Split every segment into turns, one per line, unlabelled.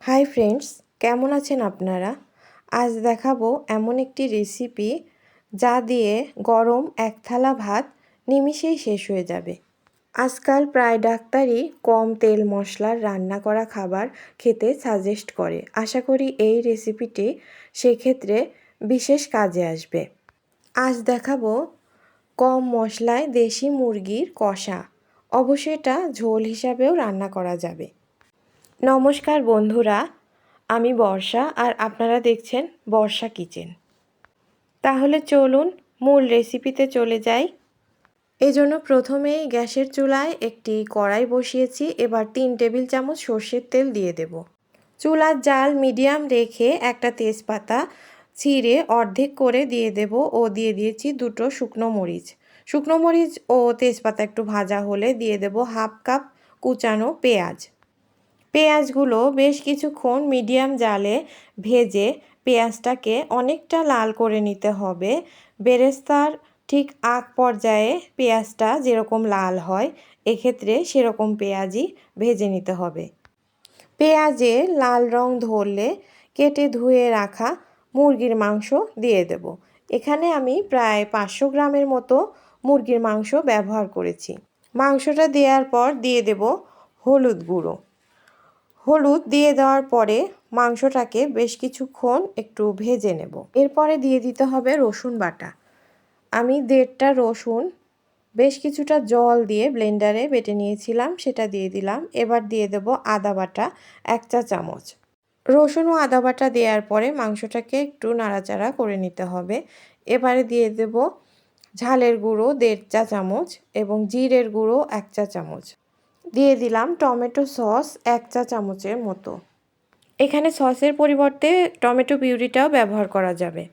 Hi friends, কেমন আছেন আপনারা? আজ দেখাবো এমন একটি রেসিপি যা দিয়ে গরম এক থালা ভাত নিমিষেই শেষ হয়ে যাবে। আজকাল প্রায় ডাক্তারই কম তেল মশলার রান্না করা খাবার খেতে সাজেস্ট করে। আশা করি এই রেসিপিটি সেক্ষেত্রে বিশেষ কাজে আসবে। আজ দেখাবো কম মশলায় দেশি মুরগির কষা। অবশ্যই এটা ঝোল হিসাবেও রান্না করা যাবে। নমস্কার বন্ধুরা, আমি বর্ষা আর আপনারা দেখছেন বর্ষা কিচেন। তাহলে চলুন মূল রেসিপিতে চলে যাই। এজন্য প্রথমেই গ্যাসের চুলায় একটি কড়াই বসিয়েছি। এবার 3 টেবিল চামচ সর্ষের তেল দিয়ে দেব। চুলার জাল মিডিয়াম রেখে একটা তেজপাতা ছিঁড়ে অর্ধেক করে দিয়ে দেব ও দিয়ে দিয়েছি 2টো শুকনো মরিচ। শুকনো মরিচ ও তেজপাতা একটু ভাজা হলে দিয়ে দেব হাফ কাপ কুচানো পেঁয়াজ। পেঁয়াজগুলো বেশ কিছুক্ষণ মিডিয়াম জালে ভেজে পেঁয়াজটাকে অনেকটা লাল করে নিতে হবে। বেরেস্তার ঠিক আগ পর্যায়ে পেঁয়াজটা যেরকম লাল হয়, এক্ষেত্রে সেরকম পেঁয়াজই ভেজে নিতে হবে। পেঁয়াজে লাল রং ধরলে কেটে ধুয়ে রাখা মুরগির মাংস দিয়ে দেব। এখানে আমি প্রায় 500 গ্রামের মতো মুরগির মাংস ব্যবহার করেছি। মাংসটা দেওয়ার পর দিয়ে দেব হলুদ গুঁড়ো। হলুদ দিয়ে দেওয়ার পরে মাংসটাকে বেশ কিছুক্ষণ একটু ভেজে নেব। এরপরে দিয়ে দিতে হবে রসুন বাটা। আমি 1.5টা রসুন বেশ কিছুটা জল দিয়ে ব্লেন্ডারে বেটে নিয়েছিলাম, সেটা দিয়ে দিলাম। এবার দিয়ে দেব আদা বাটা 1 চা চামচ। রসুন ও আদা বাটা দেওয়ার পরে মাংসটাকে একটু নাড়াচাড়া করে নিতে হবে। এবারে দিয়ে দেব ঝালের গুঁড়ো 1.5 চা চামচ এবং জিরের গুঁড়ো 1 চা চামচ। দিয়ে দিলাম টমেটো সস 1 চা চামচের মতো। এখানে সসের পরিবর্তে টমেটো পিউরিটাও ব্যবহার করা যাবে।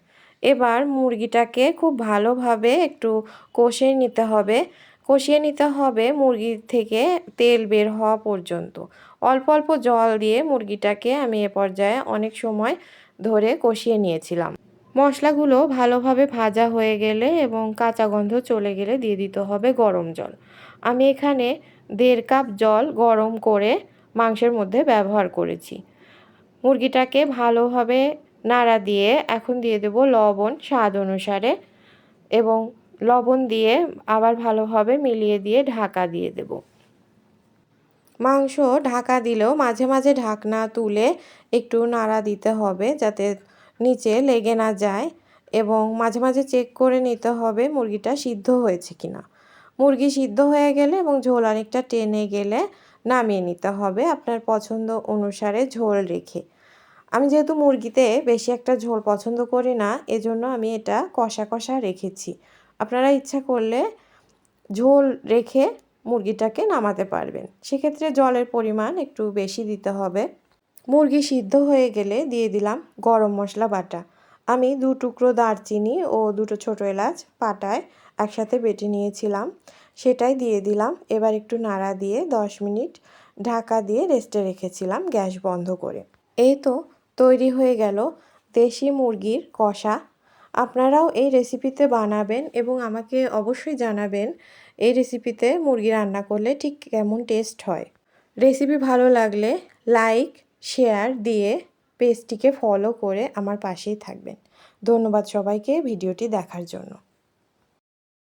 এবার মুরগিটাকে খুব ভালোভাবে একটু কষিয়ে নিতে হবে মুরগির থেকে তেল বের হওয়া পর্যন্ত। অল্প অল্প জল দিয়ে মুরগিটাকে আমি এ পর্যায়ে অনেক সময় ধরে কষিয়ে নিয়েছিলাম। মশলাগুলো ভালোভাবে ভাজা হয়ে গেলে এবং কাঁচা গন্ধ চলে গেলে দিয়ে দিতে হবে গরম জল। আমি এখানে 1.5 কাপ জল গরম করে মাংসের মধ্যে ব্যবহার করেছি। মুরগিটাকে ভালোভাবে নাড়া দিয়ে এখন দিয়ে দেব লবণ স্বাদ অনুসারে এবং লবণ দিয়ে আবার ভালোভাবে মিলিয়ে দিয়ে ঢাকা দিয়ে দেব। মাংস ঢাকা দিলেও মাঝে মাঝে ঢাকনা তুলে একটু নাড়া দিতে হবে যাতে নিচে লেগে না যায় এবং মাঝে মাঝে চেক করে নিতে হবে মুরগিটা সিদ্ধ হয়েছে কিনা। মুরগি সিদ্ধ হয়ে গেলে এবং ঝোল অনেকটা টেনে গেলে নামিয়ে নিতে হবে আপনার পছন্দ অনুসারে ঝোল রেখে। আমি যেহেতু মুরগিতে বেশি একটা ঝোল পছন্দ করি না, এজন্য আমি এটা কষা কষা রেখেছি। আপনারা ইচ্ছা করলে ঝোল রেখে মুরগিটাকে নামাতে পারবেন। সেক্ষেত্রে জলের পরিমাণ একটু বেশি দিতে হবে। মুরগি সিদ্ধ হয়ে গেলে দিয়ে দিলাম গরম মশলা বাটা। আমি 2 টুকরো দারচিনি ও 2টো ছোটো এলাচ পাটায় একসাথে বেটে নিয়েছিলাম, সেটাই দিয়ে দিলাম। এবার একটু নাড়া দিয়ে 10 মিনিট ঢাকা দিয়ে রেস্টে রেখেছিলাম গ্যাস বন্ধ করে। এই তো তৈরি হয়ে গেল দেশি মুরগির কষা। আপনারাও এই রেসিপিতে বানাবেন এবং আমাকে অবশ্যই জানাবেন এই রেসিপিতে মুরগি রান্না করলে ঠিক কেমন টেস্ট হয়। রেসিপি ভালো লাগলে লাইক শেয়ার দিয়ে পেজটিকে ফলো করে আমার পাশেই থাকবেন। ধন্যবাদ সবাইকে ভিডিওটি দেখার জন্য।